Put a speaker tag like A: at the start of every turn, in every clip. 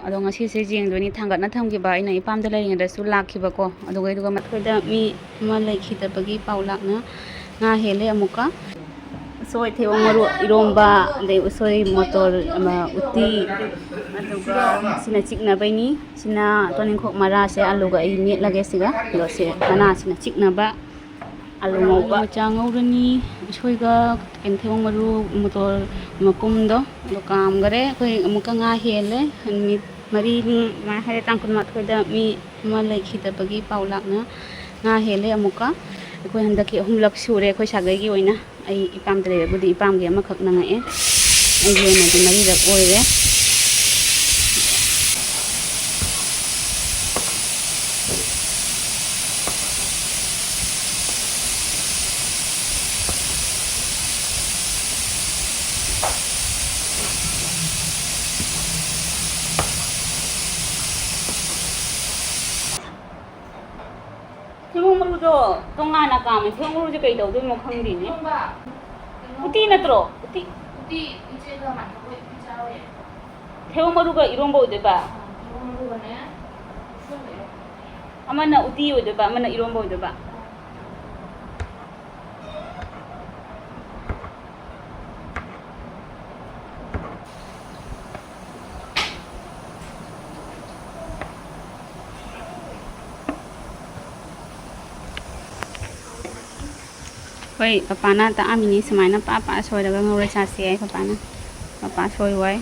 A: ꯑꯗꯣ ꯉꯁꯤꯁꯦ ꯌꯦꯡꯗꯣꯏꯅꯤ ꯊꯥꯡꯒꯠꯅ ꯊꯝꯈꯤꯕ ꯑꯩꯅ ꯏꯄꯥꯝꯗ ꯂꯩꯔꯤꯉꯩꯗꯁꯨ ꯂꯥꯛꯈꯤꯕꯀꯣ ꯑꯗꯨꯒ ꯃꯈꯣꯏꯗ ꯃꯤ ꯑꯃ ꯂꯩꯈꯤꯗꯕꯒꯤ ꯄꯥꯎ ꯂꯥꯛꯅ ꯉꯥ ꯍꯦꯜꯂꯦ ꯑꯃꯨꯛꯀ ꯎꯁꯣꯏ ꯊꯩꯕꯣꯡ ꯃꯔꯨ ꯏꯔꯣꯝꯕ ꯑꯗꯩ ꯎꯁꯣꯏ ꯃꯣꯇꯣꯔ ꯎꯇꯤ ꯑꯗꯨꯒ ꯁꯤꯅ ꯆꯤꯛꯅꯕꯩꯅꯤ ꯁꯤꯅ ꯇꯣꯅꯤꯡꯈꯣꯛ ꯃꯔꯥꯁꯦ ꯑꯂꯨꯒ ꯑꯩ ꯃꯦꯠꯂꯒꯦ ꯁꯤꯒ ꯑꯗꯣ ꯁꯤ ꯃꯅꯥꯁꯤꯅ ꯆꯤꯛꯅꯕ alu ngauba chang ngurani soiga thewong maru motor makumdo lo kam gare koi amuka nga hele mi mari ma hare tangkun mat khoida mi ma lekhi ta bagi paulak na nga hele amuka koi handaki humlak sure koi sagai gi oina ai ipam dre budi ipam gi amakhak na nga e ai ge na di mari rak oire thewong maru do tongana kam thewong maru je kai dau doi mo khang di ne uti na tro uti iche ga man ko uti chawe thewong maru ga irong bo de ba thewong maru ga ne amana uti o de ba amana irong bo de ba Woi, papa na ta amini semai na papa soi daga ngore chasi ai papa na. Papa soi wai.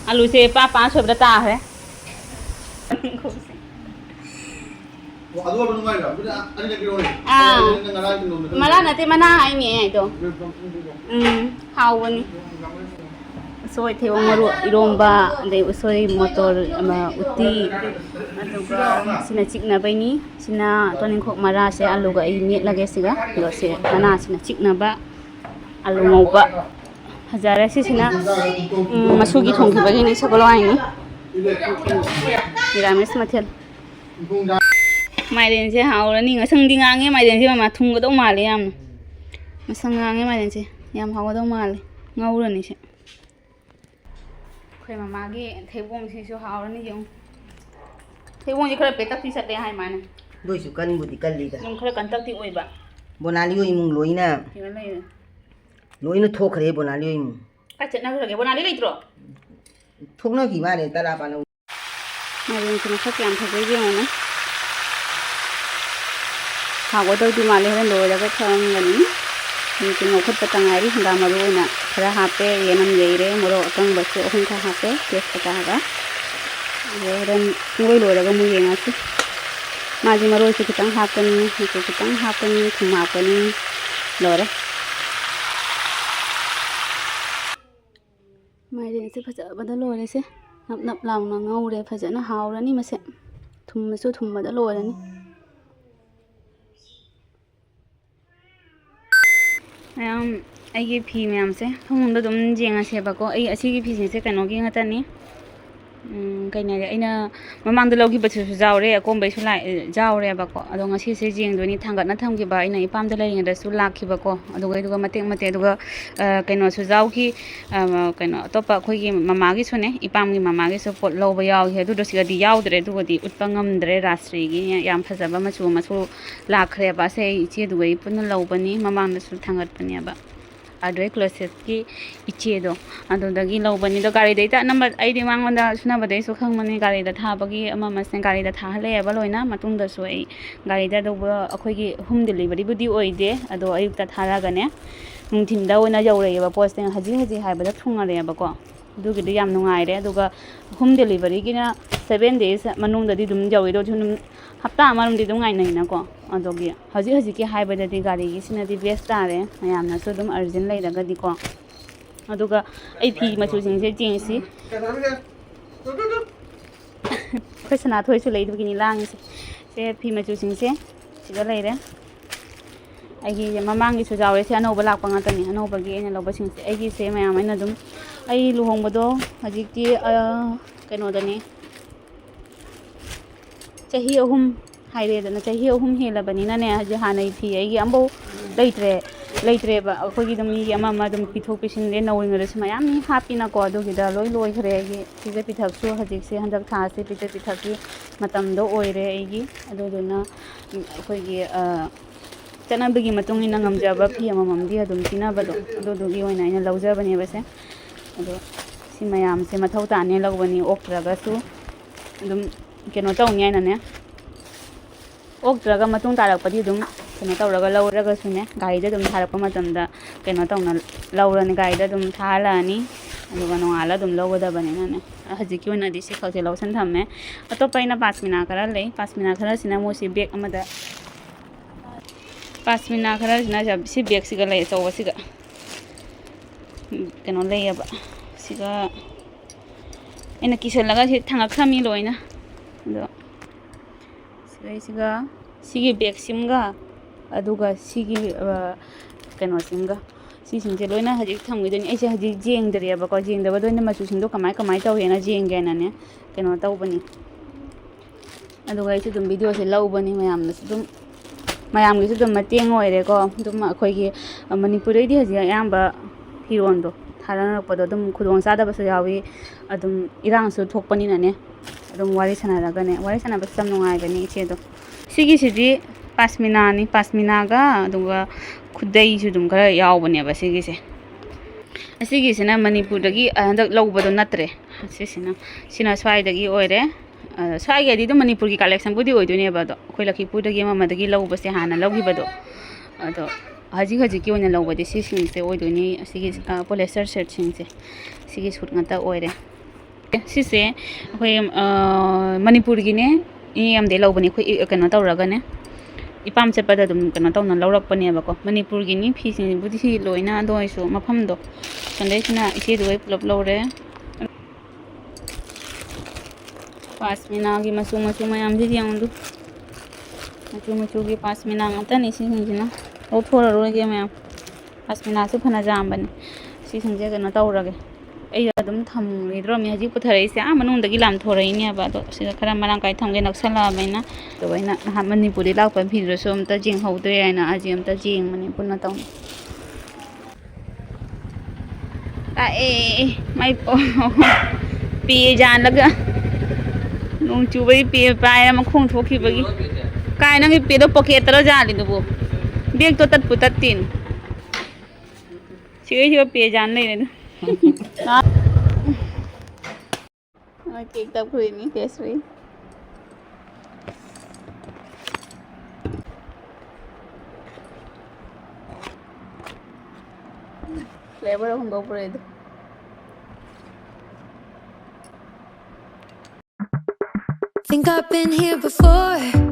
A: Alu se papa soi bata ta hai. Ah. Mala na te mana ai mi ai to. Hau ni. Soi thewong maru iromba dei usoi motor uti aduga sina chikna baini sina toninkok mara se alu ga ai met lage siga lo se kana sina chikna ba alu ngauba hazara si sina masugi thongki bagi ni sagolo ai ni Leiramle Mathel Mairen se haura ni ngasang di ngange mairen se ma thung ga do male yam masang ngange mairen se yam hawa do male ngaura ni se khoi mama gi thebong si su haurani jong thebong ji khara petak ti sate hai mane
B: doi su kan budi kalli da
A: nung khara kan tak ti oi ba
B: bonali oi mung loina loina thokre bonali oi mung
A: ka chetna khara ge bonali leitro
B: thokna ki mane tara pa no
A: mari kun kha kyam thogei je mane hago doi di male haren loi la ga thang ngani ni kun ngokhat ta ngai handa maru na khara hape yenam yeire moro akang basu ohun kha hape tes pata ga yeran ngoi loi la ga mu yenga si maji maro si kitang hapani ni kitang hapani khuma pani lore mai re se phaja bada lore se nap nap laung na ngaure phaja na haurani mase thum su thum bada lore ni ꯑꯩꯒꯤ ꯐꯤ ꯃꯌꯥꯝꯁꯦ ꯐꯃꯨꯡꯗ ꯑꯗꯨꯝ ꯌꯦꯡꯉꯁꯦꯕꯀꯣ ꯑꯩ ꯑꯁꯤꯒꯤ ꯐꯤꯁꯤꯡꯁꯦ ꯀꯩꯅꯣꯒꯤ ꯉꯥꯛꯇꯅꯤ ꯀꯩꯅꯣ ꯑꯩꯅ ꯃꯃꯥꯡꯗ ꯂꯧꯈꯤꯕꯁꯤꯁꯨ ꯌꯥꯎꯔꯦ ꯑꯀꯣꯝꯕꯩꯁꯨ ꯌꯥꯎꯔꯦꯕꯀꯣ ꯑꯗꯣ ꯉꯁꯤꯁꯦ ꯌꯦꯡꯗꯣꯏꯅꯤ ꯊꯥꯡꯒꯠꯅ ꯊꯝꯈꯤꯕ ꯑꯩꯅ ꯏꯄꯥꯝꯗ ꯂꯩꯔꯤꯉꯩꯗꯁꯨ ꯂꯥꯛꯈꯤꯕꯀꯣ ꯑꯗꯨꯒ ꯃꯇꯦꯛ ꯑꯗꯨꯒ ꯀꯩꯅꯣꯁꯨ ꯌꯥꯎꯈꯤ ꯀꯩꯅꯣ ꯑꯇꯣꯞꯄ ꯑꯩꯈꯣꯏꯒꯤ ꯃꯃꯥꯒꯤꯁꯨꯅꯦ ꯏꯄꯥꯝꯒꯤ ꯃꯃꯥꯒꯤꯁꯨ ꯄꯣꯠ ꯂꯧꯕ ꯌꯥꯎꯈꯤ ꯑꯗꯨꯗ ꯁꯤꯒꯗꯤ ꯌꯥꯎꯗ꯭ꯔꯦ ꯑꯗꯨꯒꯗꯤ ꯎꯠꯄ ꯉꯝꯗ꯭ꯔꯦ ꯔꯥꯁꯇ꯭ꯔꯤꯒꯤ ꯌꯥꯝ ꯐꯖꯕ ꯃꯆꯨ ꯂꯥꯛꯈ꯭ꯔꯦꯕ ꯑꯁꯦ ꯑꯩ ꯏꯆꯦꯗꯨꯒ ꯑꯩ ꯄꯨꯟꯅ ꯂꯧꯕꯅꯤ ꯃꯃꯥꯡꯗꯁꯨ ꯊꯥꯡꯒꯠꯄꯅꯦꯕ ꯑꯗꯨꯗꯩ ꯀ꯭ꯂꯣꯁꯦꯠꯀꯤ ꯏꯆꯦꯗꯣ ꯑꯗꯨꯗꯒꯤ ꯂꯧꯕꯅꯤ ꯑꯗꯣ ꯒꯥꯔꯤꯗꯩ ꯑꯅꯝꯕ ꯑꯩꯗꯤ ꯃꯉꯣꯟꯗ ꯁꯨꯅꯕꯗꯩꯁꯨ ꯈꯪꯕꯅꯤ ꯒꯥꯔꯤꯗ ꯊꯥꯕꯒꯤ ꯑꯃꯁꯦ ꯒꯥꯔꯤꯗ ꯊꯥꯍꯜꯂꯛꯑꯦꯕ ꯂꯣꯏꯅ ꯃꯇꯨꯡꯗꯁꯨ ꯑꯩ ꯒꯥꯔꯤꯗ ꯑꯗꯨꯒ ꯑꯩꯈꯣꯏꯒꯤ ꯍꯣꯝ ꯗꯦꯂꯤꯚꯔꯤꯕꯨꯗꯤ ꯑꯣꯏꯗꯦ ꯑꯗꯣ ꯑꯌꯨꯛꯇ ꯊꯥꯔꯒꯅꯦ ꯅꯨꯡꯊꯤꯟꯗ ꯑꯣꯏꯅ ꯌꯧꯔꯛꯑꯦꯕ ꯄꯣꯠꯁꯦ ꯍꯧꯖꯤꯛ ꯍꯥꯏꯕꯗ ꯊꯨꯡꯉꯔꯦꯕꯀꯣ ꯑꯗꯨꯒꯤꯗꯤ ꯌꯥꯝ ꯅꯨꯡꯉꯥꯏꯔꯦ ꯑꯗꯨꯒ ꯍꯣꯝ ꯗꯦꯂꯤꯚꯔꯤꯒꯤꯅ 7 days ꯃꯅꯨꯡꯗꯗꯤ ꯑꯗꯨꯝ ꯌꯧꯋꯤꯗꯣ ꯑꯗꯨꯝ ꯍꯞꯇꯥ ꯑꯃꯔꯣꯝꯗꯤ ꯑꯗꯨꯝ ꯉꯥꯏꯅꯩꯅꯀꯣ ꯑꯗꯨꯒꯤ ꯍꯧꯖꯤꯛꯀꯤ ꯍꯥꯏꯕꯗꯗꯤ ꯒꯥꯔꯤꯒꯤꯁꯤꯅꯗꯤ ꯕꯦꯁ ꯇꯥꯔꯦ ꯃꯌꯥꯝꯅꯁꯨ ꯑꯗꯨꯝ ꯑꯔꯖꯦꯟ ꯂꯩꯔꯒꯗꯤꯀꯣ ꯑꯗꯨꯒ ꯑꯩ ꯐꯤ ꯃꯆꯨꯁꯤꯡꯁꯦ ꯆꯦꯡꯁꯤ ꯑꯩꯈꯣꯏ ꯁꯅꯥꯊꯣꯏꯁꯨ ꯂꯩꯗꯨꯒꯤꯅꯤ ꯂꯥꯡꯉꯤꯁꯦ ꯁꯦ ꯐꯤ ꯃꯆꯨꯁꯤꯡꯁꯦ ꯁꯤꯗ ꯂꯩꯔꯦ ꯑꯩꯒꯤ ꯃꯃꯥꯡꯒꯤꯁꯨ ꯌꯥꯎꯔꯦ ꯁꯤ ꯑꯅꯧꯕ ꯂꯥꯛꯄ ꯉꯥꯛꯇꯅꯤ ꯑꯅꯧꯕꯒꯤ ꯑꯩꯅ ꯂꯧꯕꯁꯤꯡꯁꯦ ꯑꯩꯒꯤꯁꯦ ꯃꯌꯥꯝ ꯑꯩꯅ ꯑꯗꯨꯝ ꯑꯩ ꯂꯨꯍꯣꯡꯕꯗꯣ ꯍꯧꯖꯤꯛꯇꯤ ꯀꯩꯅꯣꯗꯅꯤ ꯆꯍꯤ 3 ꯍꯥꯏꯔꯦꯗꯅ ꯆꯍꯤ 3 ꯍꯦꯜꯂꯕꯅꯤꯅꯅꯦ ꯍꯧꯖꯤꯛ ꯍꯥꯟꯅꯩ ꯐꯤ ꯑꯩꯒꯤ ꯑꯃꯐꯥꯎ ꯂꯩꯇ꯭ꯔꯦ ꯂꯩꯇ꯭ꯔꯦꯕ ꯑꯩꯈꯣꯏꯒꯤ ꯑꯗꯨꯝ ꯃꯤ ꯑꯃ ꯑꯗꯨꯝ ꯄꯤꯊꯣꯛ ꯄꯤꯁꯤꯟꯂꯦ ꯅꯧꯔꯤꯉꯩꯗꯁꯨ ꯃꯌꯥꯝ ꯍꯥꯞꯄꯤꯅꯀꯣ ꯑꯗꯨꯒꯤꯗ ꯂꯣꯏ ꯂꯣꯏꯈ꯭ꯔꯦ ꯑꯩꯒꯤ ꯄꯤꯖ ꯄꯤꯊꯛꯁꯨ ꯍꯧꯖꯤꯛꯁꯦ ꯍꯟꯗꯛ ꯊꯥꯁꯦ ꯄꯤꯖ ꯄꯤꯊꯛꯀꯤ ꯃꯇꯝꯗꯣ ꯑꯣꯏꯔꯦ ꯑꯩꯒꯤ ꯑꯗꯨꯗꯨꯅ ꯑꯩꯈꯣꯏꯒꯤ ꯆꯠꯅꯕꯤꯒꯤ ꯃꯇꯨꯡ ꯏꯟꯅ ꯉꯝꯖꯕ ꯐꯤ ꯑꯃꯃꯝꯗꯤ ꯑꯗꯨꯝ ꯄꯤꯅꯕꯗꯣ ꯑꯗꯨꯗꯨꯒꯤ ꯑꯣꯏꯅ ꯑꯩꯅ ꯂꯧꯖꯕꯅꯦꯕꯁꯦ ꯑꯗꯣ ꯁꯤ ꯃꯌꯥꯝꯁꯦ ꯃꯊꯧ ꯇꯥꯅꯦ ꯂꯧꯕꯅꯤ ꯑꯣꯛꯇ꯭ꯔꯒꯁꯨ ꯑꯗꯨꯝ ꯀꯩꯅꯣ ꯇꯧꯅꯤ ꯍꯥꯏꯅꯅꯦ ꯑꯣꯛꯇ꯭ꯔꯒ ꯃꯇꯨꯡ ꯇꯥꯔꯛꯄꯗꯤ ꯑꯗꯨꯝ ꯀꯩꯅꯣ ꯇꯧꯔꯒ ꯂꯧꯔꯒꯁꯨꯅꯦ ꯒꯥꯔꯤꯗ ꯑꯗꯨꯝ ꯊꯥꯔꯛꯄ ꯃꯇꯝꯗ ꯀꯩꯅꯣ ꯇꯧꯅ ꯂꯧꯔꯅꯤ ꯒꯥꯔꯤꯗ ꯑꯗꯨꯝ ꯊꯥꯍꯜꯂꯛꯑꯅꯤ ꯑꯗꯨꯒ ꯅꯣꯡꯉꯥꯜꯂ ꯑꯗꯨꯝ ꯂꯧꯒꯗꯕꯅꯤꯅꯅꯦ ꯍꯧꯖꯤꯛꯀꯤ ꯑꯣꯏꯅꯗꯤ ꯁꯤ ꯈꯛꯁꯦ ꯂꯧꯁꯟ ꯊꯝꯃꯦ ꯑꯇꯣꯞꯄ ꯑꯩꯅ ꯄꯥꯁꯃꯤꯅꯥ ꯈꯔ ꯂꯩ ꯄꯥꯁꯃꯤꯅꯥ ꯈꯔꯁꯤꯅ ꯃꯣꯏꯁꯤ ꯕꯦꯛ ꯑꯃꯗ ꯄꯥꯁꯃꯤꯅꯥ ꯈꯔꯁꯤꯅ ꯁꯤ ꯕꯦꯒꯁꯤꯒ ꯂꯩ ꯑꯆꯧꯕꯁꯤꯒ ꯀꯩꯅꯣ ꯂꯩꯌꯦꯕ ꯁꯤꯒ ꯑꯩꯅ ꯀꯤꯁꯜꯂꯒ ꯁꯤ ꯊꯥꯡꯒꯠ ꯊꯝꯃꯤ ꯂꯣꯏꯅ ꯑꯗꯣ ꯁꯤꯒ ꯁꯤꯒꯤ ꯕꯦꯒꯁꯤꯝꯒ ꯑꯗꯨꯒ ꯁꯤꯒꯤ ꯀꯩꯅꯣꯁꯤꯝꯒ ꯁꯤꯁꯤꯡꯁꯦ ꯂꯣꯏꯅ ꯍꯧꯖꯤꯛ ꯊꯝꯈꯤꯗꯣꯏꯅꯤ ꯑꯩꯁꯦ ꯍꯧꯖꯤꯛ ꯌꯦꯡꯗ꯭ꯔꯦꯕꯀꯣ ꯌꯦꯡꯗꯕꯗ ꯑꯣꯏꯅ ꯃꯆꯨꯁꯤꯡꯗꯣ ꯀꯃꯥꯏ ꯇꯧꯋꯦꯅ ꯌꯦꯡꯒꯦꯅꯅꯦ ꯀꯩꯅꯣ ꯇꯧꯕꯅꯤ ꯑꯗꯨꯒ ꯑꯩꯁꯨ ꯑꯗꯨꯝ ꯚꯤꯗꯤꯑꯣꯁꯦ ꯂꯧꯕꯅꯤ ꯃꯌꯥꯝꯅꯁꯨ ꯑꯗꯨꯝ ꯃꯌꯥꯝꯒꯤꯁꯨ ꯑꯗꯨꯝ ꯃꯇꯦꯡ ꯑꯣꯏꯔꯦꯀꯣ ꯑꯗꯨꯝ ꯑꯩꯈꯣꯏꯒꯤ ꯃꯅꯤꯄꯨꯔꯗꯩꯗꯤ ꯍꯧꯖꯤꯛ ꯑꯌꯥꯝꯕ ꯐꯤꯔꯣꯟꯗꯣ ꯊꯥꯔꯛꯄꯗꯣ ꯑꯗꯨꯝ ꯈꯨꯗꯣꯡ ꯆꯥꯗꯕꯁꯨ ꯌꯥꯎꯏ ꯑꯗꯨꯝ ꯏꯔꯥꯡꯁꯨ ꯊꯣꯛꯄꯅꯤꯅꯅꯦ ꯑꯗꯨꯝ ꯋꯥꯔꯤ ꯁꯥꯟꯅꯔꯒꯅꯦ ꯋꯥꯔꯤ ꯁꯥꯟꯅꯕꯁꯨ ꯌꯥꯝ ꯅꯨꯡꯉꯥꯏꯒꯅꯤ ꯏꯆꯦꯗꯣ ꯁꯤꯒꯤꯁꯤꯗꯤ ꯄꯥꯁꯃꯤꯅꯥꯅꯤ ꯄꯥꯁꯃꯤꯅꯥꯒ ꯑꯗꯨꯒ ꯈꯨꯗꯩꯁꯨ ꯑꯗꯨꯝ ꯈꯔ ꯌꯥꯎꯕꯅꯦꯕ ꯁꯤꯒꯤꯁꯦ ꯑꯁꯤꯒꯤꯁꯤꯅ ꯃꯅꯤꯄꯨꯔꯗꯒꯤ ꯍꯟꯗꯛ ꯂꯧꯕꯗꯣ ꯅꯠꯇ꯭ꯔꯦ ꯁꯤꯅ ꯁ꯭ꯋꯥꯏꯗꯒꯤ ꯑꯣꯏꯔꯦ ꯁ꯭ꯋꯥꯏꯒꯤꯗꯤ ꯑꯗꯨꯝ ꯃꯅꯤꯄꯨꯔꯒꯤ ꯀꯂꯦꯛꯁꯟꯕꯨꯗꯤ ꯑꯣꯏꯗꯣꯏꯅꯦꯕ ꯑꯗꯣ ꯑꯩꯈꯣꯏ ꯂꯛꯈꯤꯄꯨꯔꯗꯒꯤ ꯑꯃꯗꯒꯤ ꯂꯧꯕꯁꯦ ꯍꯥꯟꯅ ꯂꯧꯈꯤꯕꯗꯣ ꯑꯗꯣ ꯍꯧꯖꯤꯛꯀꯤ ꯑꯣꯏꯅ ꯂꯧꯕꯗꯤ ꯁꯤꯁꯤꯡꯁꯦ ꯑꯣꯏꯗꯣꯏꯅꯤ ꯑꯁꯤꯒꯤ ꯄꯣꯂꯦꯁꯇꯔ ꯁꯦꯠꯁꯤꯡꯁꯦ ꯁꯤꯒꯤ ꯁꯨꯠ ꯉꯥꯛꯇ ꯑꯣꯏꯔꯦ ꯁꯤꯁꯦ ꯑꯩꯈꯣꯏ ꯃꯅꯤꯄꯨꯔꯒꯤꯅꯦ ꯏꯅꯦꯝꯗꯩ ꯂꯧꯕꯅꯤ ꯑꯩꯈꯣꯏ ꯀꯩꯅꯣ ꯇꯧꯔꯒꯅꯦ ꯏꯄꯥꯝ ꯆꯠꯄꯗ ꯑꯗꯨꯝ ꯀꯩꯅꯣ ꯇꯧꯅ ꯂꯧꯔꯛꯄꯅꯦꯕꯀꯣ ꯃꯅꯤꯄꯨꯔꯒꯤꯅꯤ ꯐꯤꯁꯤꯡꯕꯨꯗꯤ ꯁꯤ ꯂꯣꯏꯅ ꯑꯗꯨ ꯑꯣꯏꯔꯁꯨ ꯃꯐꯝꯗꯣ ꯁꯟꯗꯩꯁꯤꯅ ꯏꯆꯦꯗꯨꯒꯩ ꯄꯨꯂꯞ ꯂꯧꯔꯦ ꯄꯥꯁꯃꯤꯅꯥꯒꯤ ꯃꯆꯨ ꯃꯌꯥꯝꯁꯤꯗꯤ ꯌꯦꯡꯉꯨ ꯃꯆꯨꯒꯤ ꯄꯥꯁꯃꯤꯅꯥ ꯉꯥꯛꯇꯅꯤ ꯁꯤꯁꯤꯡꯁꯤꯅ ꯂꯧꯊꯣꯛꯑꯔꯣꯏꯒꯦ ꯃꯌꯥꯝ ꯄꯥꯁꯃꯤꯅꯥꯁꯨ ꯐꯅ ꯌꯥꯝꯕꯅꯤ ꯁꯤꯁꯤꯡꯁꯦ ꯀꯩꯅꯣ ꯇꯧꯔꯒꯦ ꯑꯩ ꯑꯗꯨꯝ ꯊꯝꯈꯤꯗ꯭ꯔꯣꯃꯤ ꯍꯧꯖꯤꯛ ꯄꯨꯊꯔꯛꯏꯁꯦ ꯃꯅꯨꯡꯗꯒꯤ ꯂꯥꯝꯊꯣꯔꯛꯏꯅꯦꯕ ꯑꯗꯣ ꯁꯤꯗ ꯈꯔ ꯃꯔꯥꯡ ꯀꯥꯏ ꯊꯝꯒꯦ ꯅꯛꯁꯜꯂꯛꯑꯕꯅꯤꯅ ꯑꯗꯨꯒ ꯑꯩꯅ ꯅꯍꯥꯟ ꯃꯅꯤꯄꯨꯔꯗꯒꯤ ꯂꯥꯛꯄ ꯐꯤꯗꯨꯁꯨ ꯑꯝꯇ ꯌꯦꯡꯍꯧꯗ꯭ꯔꯦ ꯍꯥꯏꯅ ꯑꯁꯤ ꯑꯝꯇ ꯌꯦꯡꯕꯅꯤ ꯄꯨꯟꯅ ꯇꯧꯅꯤ ꯃꯥꯏ ꯄꯦ ꯌꯥꯜꯂꯒ ꯅꯣꯡ ꯆꯨꯕꯒꯤ ꯄꯦ ꯄꯥꯏꯔ ꯃꯈꯣꯡ ꯊꯣꯛꯈꯤꯕꯒꯤ ꯀꯥꯏ ꯅꯪꯒꯤ ꯄꯦꯗꯣ ꯄꯣꯀꯦꯠꯇꯔ ꯌꯥꯜꯂꯤꯗꯨꯕꯨ ꯕꯦꯒꯇꯣ ꯇꯠꯄꯨ ꯇꯠꯇꯦꯅꯦ ꯁꯤꯒ ꯄꯦ ꯌꯥꯟ ꯂꯩꯔꯦ केक तब हुई नहीं टेस्ट हुई फ्लेवर हम दो पर इधर
C: Think I've been here before.